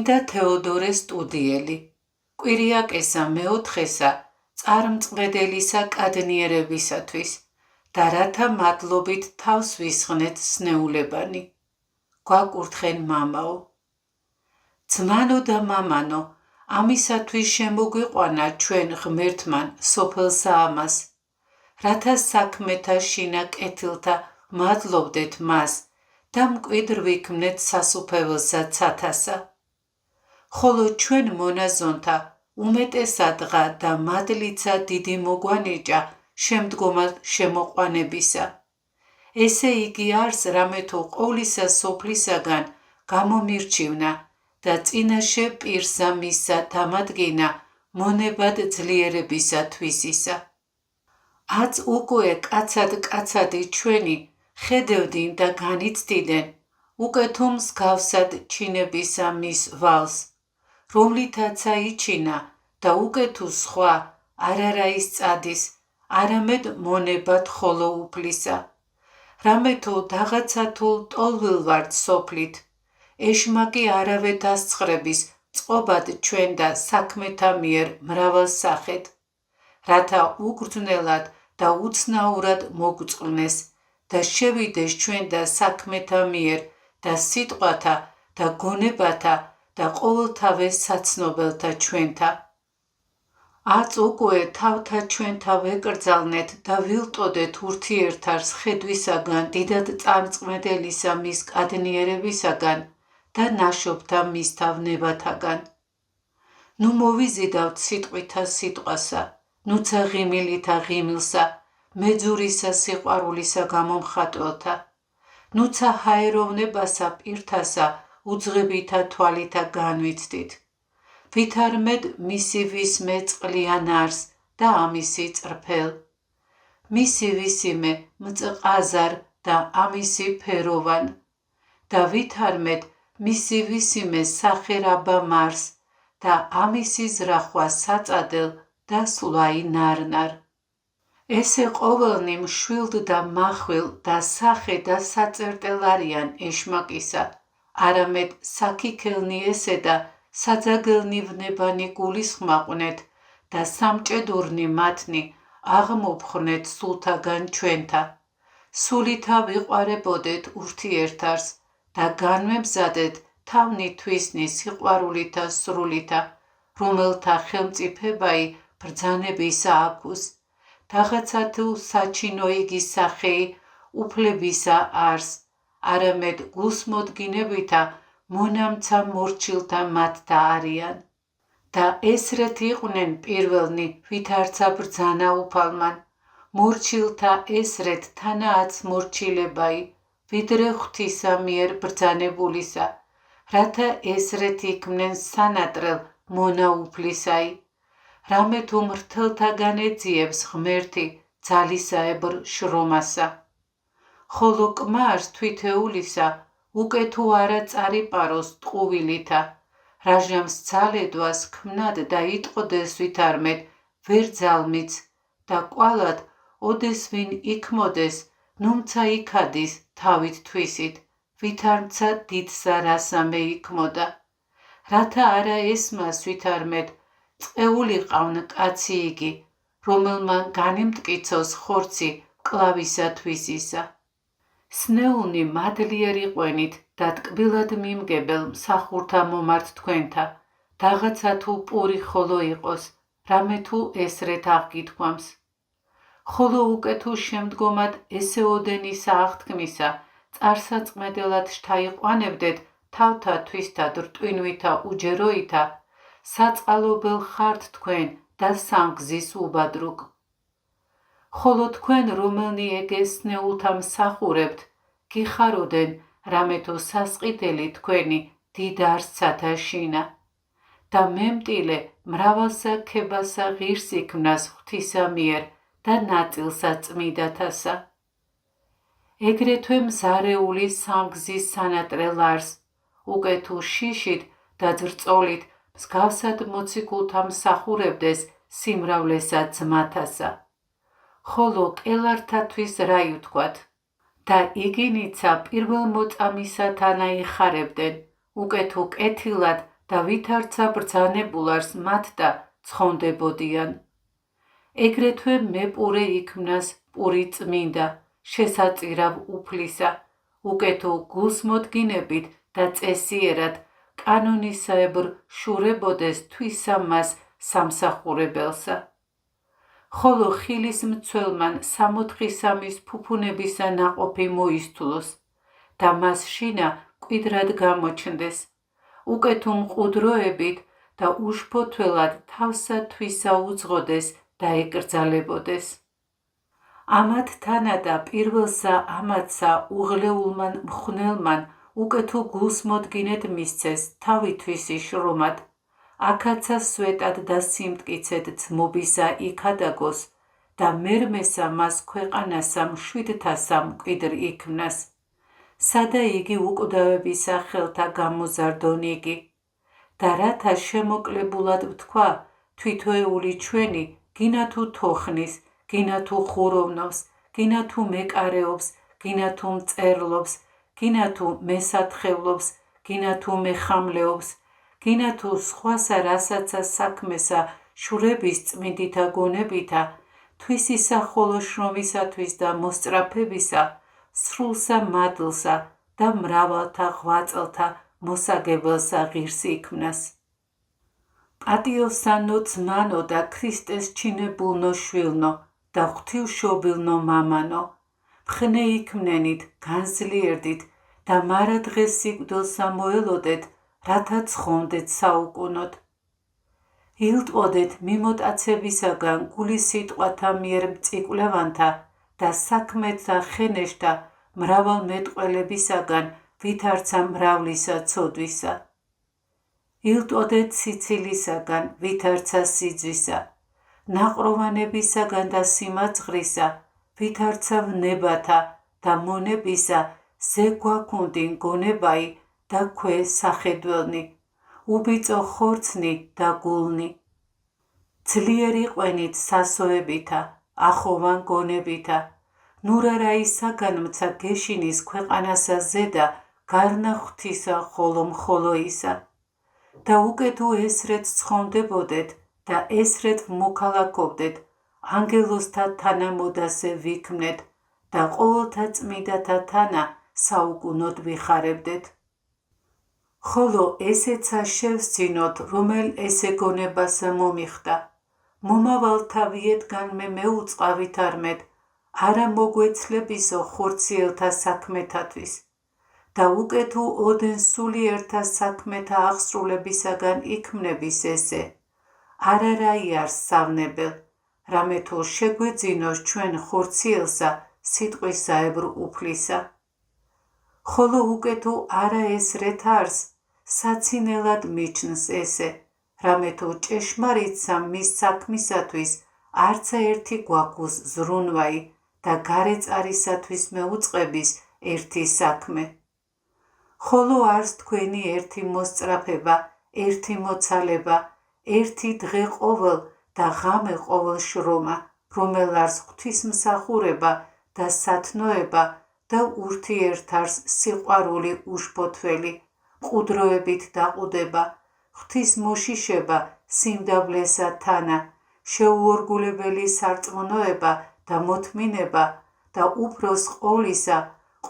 წმინდა თეოდორე სტუდიელი, კვირიაკესა მეოთხესა წარმწყმედელისა კადნიერებისათვის და რათა მადლობით თავს ვისხნეთ სნეულებანი. გვაკურთხენ მამაო. ძმანო და მამანო, ამისათვის შემოგვიყვანა ჩვენ ღმერთმან სოფელსა ამას, რათა საქმეთა შინა კეთილთა მადლობდეთ მას და მკვიდრ ვიქმნეთ სასუფეველსა ცათასა. ხოლო ჩვენ მონაზონთა უმეტესადღა და მადლიცა დიდი მოგვანიჭა შემდგომად შემოყვანებისა. ესე იგი არს რამე თუ ყოვლისა სოფლისაგან გამომირჩივნა და წინაშე პირსა მისსა დამადგინა მონებად ძლიერებისა თვისისა. აც უკვე კაცადი ჩვენი ხედევდინ და განიცდიდნენ უკეთო მსგავსად ჩინებისა მის ვალს, რომლითაცა იჩინა და უკეთო სხვა არაის წადის, არამედ მონებად ხოლო უფლისა. რამე თუ რაღაცა თუ ტოლვილ ვართ სოფლით, ეშმაკი არავე დასცხრების წყობად ჩვენ და საქმეთა მიერ მრავალ სახედ, რათა უგრძნელად და უცნაურად მოგვწყვნეს და შევიდეს ჩვენ და საქმეთა მიერ და სიტყვათა და გონებათა და ყოველთავე საცნობელთა ჩვენთა. აც უკვე თავთა ჩვენთა ვეკრძალნეთ და ვილტოდეთ ურთიერთარს ხედვისაგან დიდად წარმწყმედელისა მის კადნიერებისაგან და ნაშობთა მისთავნებათაგან. ნუ მოვიზიდავთ სიტყვითა სიტყვასა, ნუცა ღიმილითა ღიმილსა, მეძურისა სიყვარულისა გამომხატველთა, ნუცა ჰაეროვნებასა პირთასა უძღებითა თვალითა განვიცდით. ვითარმედ მისი ვისმე წყლიან არს და ამისი წრფელ. მისი ვისიმე მწყაზარ და ამისი ფეროვან. და ვითარმედ მისი ვისიმე სახერაბა მარს და ამისი ზრახვა საწადელ და სვლაი ნარნარ. ესე ყოველნი მშვილდ და მახვილ და სახე და საწერტელ არიან ეშმაკისა, არამედ საქიქელნი ესე და საძაგელნი ვნებანი გულისხმაყვნეთ და სამჭედურნი მათნი აღმოფხვრნეთ სულთაგან ჩვენთა. სულითა ვიყვარებოდეთ ურთიერთარს და განვემზადეთ თავნი თვისნი სიყვარულითა სრულითა, რომელთა ხელმწიფებაი ბრძანებისა აქუს, რაღაცა თუ საჩინო იგი სახეი უფლებისა არს, არამედ გულსმოდგინებითა მონამცა მორჩილთა მათთა არიან. და ესრეთ იყვნენ პირველნი ვითარცა ბრძანა უფალმან, მორჩილთა ესრეთ თანააც მორჩილებაი, ვიდრე ღვთისა მიერ ბრძანებულისა, რათა ესრეთ იქმნენ სანატრელ მონა უფლისაი. რამე თუ მრთელთაგან ეძიებს ღმერთი ძალისაებრ შრომასა. ხოლო კმარს თვითეულისა უკეთო არა წარიპაროს ტყუვილითა, რაჟამს ძალედვას ქმნად და იტყოდეს ვითარმედ ვერ ძალმიც და კვალად ოდეს ვინ იქმოდეს, ნუმცა იქადის თავით თვისით, ვითარმცა დიდსა რასამე იქმოდა. რათა არა ესმას ვითარმედ წეულიყავნ კაცი იგი, რომელმან განიმტკიცოს ხორცი კლავისა თვისისა. სნეულნი მადლიერი ყვენით და ტკბილად მიმგებელ მსახურთა მომართ თქვენთა, რაღაცა თუ პური ხოლო იყოს, რამე თუ ესრეთ აღგითქვამს. ხოლო უკეთო შემდგომად ესე ოდენისა აღთქმისა, წარსაწმედელად შთაიყვანებდეთ თავთა თვისთა რტვინვითა უჯეროითა, საწყალობელ ხართ თქვენ და სამგზის უბადრუკ. ხოლო თქვენ რომელნი ეგე სნეულთა მსახურებთ, გიხაროდენ რამე თუ სასყიდელი თქვენი დიდარსცათა შინა. და მემტილე მრავალსა ქებასა ღირს იქმნას ღვთისა მიერ და ნაწილსა წმიდათასა. ეგრეთვე მზარეული სამგზის სანატრელ არს, უკეთო შიშით და ძრწოლით მსგავსად მოციქულთა მსახურებდეს სიმრავლესა ძმათასა. ხოლო კელართათვის რა ითქვათ? და იგინიცა პირველ მოწამისათანა იხარებდნენ, უკეთო კეთილად და ვითარცა ბრძანებულარს მათ და ცხონდებოდიან. ეგრეთვე მეპურე იქმნას პური წმინდა, შესაწირავ უფლისა, უკეთო გულსმოდგინებით და წესიერად კანონისაებრ შურებოდეს თვისა მას სამსახურებელსა. ხოლო ხილის მცველმან 63 ფუფუნებისა ნაყოფი მოისთულოს და მას შინა მკვიდრად გამოჩნდეს, უკეთო მყუდროებით და უშფოთველად თავსა თვისა უძღოდეს და ეკრძალებოდეს. ამათ თანადა პირველსა ამათსა უღლეულმან მხნელმან უკეთო გულსმოდგინედ მისცეს თავითვისი შრომად, აქაცა სვეტად და სიმტკიცედ ძმობისა იქადაგოს და მერმესა მას ქვეყანასა მშვიდთასა მკვიდრ იქმნას, სადა იგი უკვდავებისა ხელთა გამოზარდონ იგი, და რათა შემოკლებულად ვთქვა თვითოეული ჩვენი გინა თუ თოხნის, გინა თუ ხუროვნავს, გინა თუ მეკარეობს, გინა თუ მწერლობს, გინა თუ მესათხევლობს, გინა თუ მეხამლეობს, გინა თუ სხვასა რასაცა საქმესა შურების წმინდითა გონებითა, თვისისა ხოლო შრომისათვის და მოსწრაფებისა, სრულსა მადლსა და მრავალთა ღვაწლთა მოსაგებელსა ღირსი იქმნას. პატიოსანო ძმანო და ქრისტეს ჩინებულნო შვილნო და ღვთივშობილნო მამანო, მხნე იქმნენით, განძლიერდით და მარა დღეს სიკვდილსა მოელოდეთ, რათა ცხონდეთ საუკუნოდ. ილტყოდეთ მიმოტაცებისაგან გულის სიტყვათა მიერ მწიკვლევანთა და საქმეთა ხენეშთა მრავალ მეტყველებისაგან ვითარცა მრავლისა ცოდვისა. ილტყოდეთ სიცილისაგან ვითარცა სიძვისა, ნაყროვანებისაგან და სიმაძღრისა ვითარცა ვნებათა და მონებისა ზეგვაქუნდინ გონებაი და ქვე სახედველნი, უბიწო ხორცნი და გულნი. ძლიერი ყვენით სასოებითა, ახოვან გონებითა, ნურარაისაგან მცა გეშინის ქვეყანასა ზედა გარნა ღვთისა ხოლო მხოლოისა. და უკეთო ესრეთ ცხონდებოდეთ და ესრეთ მოქალაქობდეთ, ანგელოსთა თანამოდასე ვიქმნეთ და ყოველთა წმინდათა თანა საუკუნოდ ვიხარებდეთ. ხოლო ესეცა შევსძინოთ, რომელ ესე გონებასა მომიხდა, მომავალთა ვიედგან მე მეუწყავით არმეთ, არა მოგვეცლებისო ხორციელთა საქმეთათვის, და უკეთო ოდენ სულიერთა საქმეთა აღსრულებისაგან იქმნების ესე, არა რაიარს სავნებელ, რამე თუ შეგვეძინოს ჩვენ ხორციელსა სიტყვისაებრ უფლისა. ხოლო უკეთო არა ესრეთ არს, საცინელად მიჩნს ესე, რამე თუ ჭეშმარიტსა მის საქმისათვის არცა ერთი გვაქვს ზრუნვაი და გარეწარისათვის მეუწყების ერთი საქმე. ხოლო არს თქვენი ერთი მოსწრაფება, ერთი მოცალება, ერთი დღე ყოველ და ღამე ყოველ შრომა, რომელ არს ღვთისმსახურება და სათნოება და ურთიერთარს სიყვარული უშფოთველი, მყუდროებით დაყუდება, ღვთის მოშიშება სიმდაბლესა თანა, შეუორგულებელი სარწმუნოება და მოთმინება და უფროს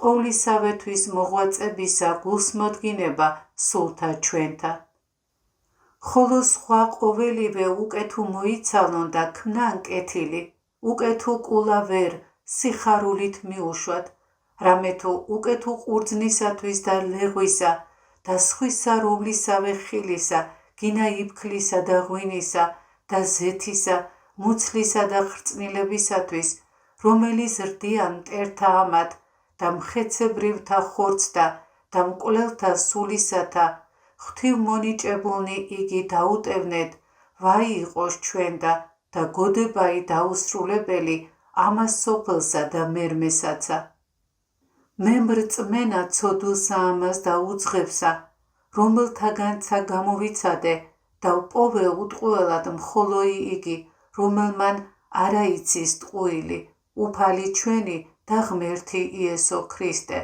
ყოვლისავეთვის მოღვაწებისა გულსმოდგინება სულთა ჩვენთა. ხოლო სხვა ყოველივე უკეთო მოიცალონ და ქმნან კეთილი, უკეთო კულა ვერ სიხარულით მიუშვათ, რამე თუ უკეთო ყურძნისათვის და ლეღვისა და სხვისა რომლისავე ხილისა, გინა იფქლისა და ღვინისა და ზეთისა, მუცლისა და ხრწნილებისათვის, რომელიც რდიან მტერთა ამათ და მხეცებრივთა ხორცთა და მკვლელთა სულისათა, ღვთივ მონიჭებულნი იგი დაუტევნეთ, ვაი იყოს ჩვენდა და გოდებაი დაუსრულებელი ამას სოფელსა და მერმესაცა. მე მრწმენა ცოდულსა ამას და უძღებსა, რომელთაგანცა გამოვიცადე და ვპოვე უტყუელად მხოლოი იგი, რომელმან არა იცის ტყუილი, უფალი ჩვენი და ღმერთი იესო ქრისტე,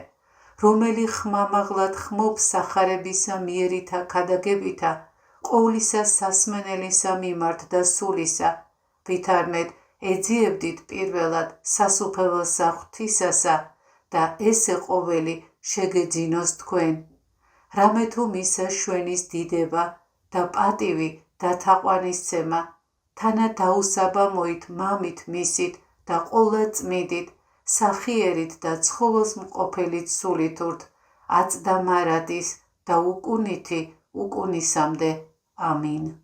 რომელი ხმამაღლად ხმობს სახარებისა მიერითა ქადაგებითა, ყოვლისა სასმენელისა მიმართ და სულისა, ვითარმედ ეძიებდით პირველად სასუფეველსა ღვთისასა და ესე ყოველი შეგეძინოს თქვენ. რამე თუ მისა შვენის დიდება და პატივი და თაყვანისცემა, თანა დაუსაბამოით მამით მისით და ყოლა წმიდით, სახიერით და ცხოველს მყოფელით სულითურთ, აწდა მარადის და უკუნითი უკუნისამდე. ამინ.